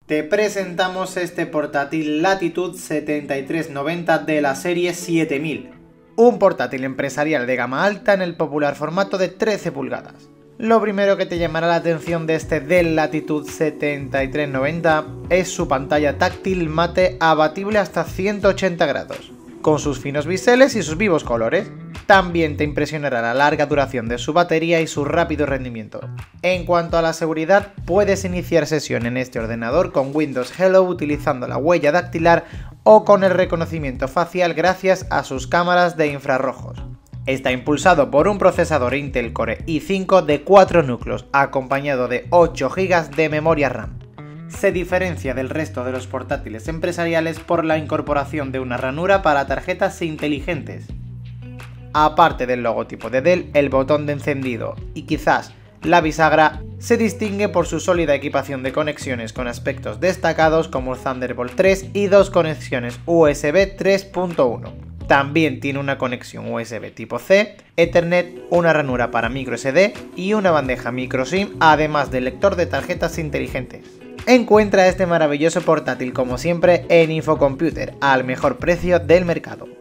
Te presentamos este portátil Latitude 7390 de la serie 7000, un portátil empresarial de gama alta en el popular formato de 13 pulgadas. Lo primero que te llamará la atención de este Dell Latitude 7390 es su pantalla táctil mate abatible hasta 180 grados, con sus finos biseles y sus vivos colores. También te impresionará la larga duración de su batería y su rápido rendimiento. En cuanto a la seguridad, puedes iniciar sesión en este ordenador con Windows Hello utilizando la huella dactilar o con el reconocimiento facial gracias a sus cámaras de infrarrojos. Está impulsado por un procesador Intel Core i5 de 4 núcleos, acompañado de 8 GB de memoria RAM. Se diferencia del resto de los portátiles empresariales por la incorporación de una ranura para tarjetas inteligentes. Aparte del logotipo de Dell, el botón de encendido y quizás la bisagra se distingue por su sólida equipación de conexiones con aspectos destacados como el Thunderbolt 3 y 2 conexiones USB 3.1. También tiene una conexión USB tipo C, Ethernet, una ranura para microSD y una bandeja microSIM, además del lector de tarjetas inteligentes. Encuentra este maravilloso portátil como siempre en Infocomputer al mejor precio del mercado.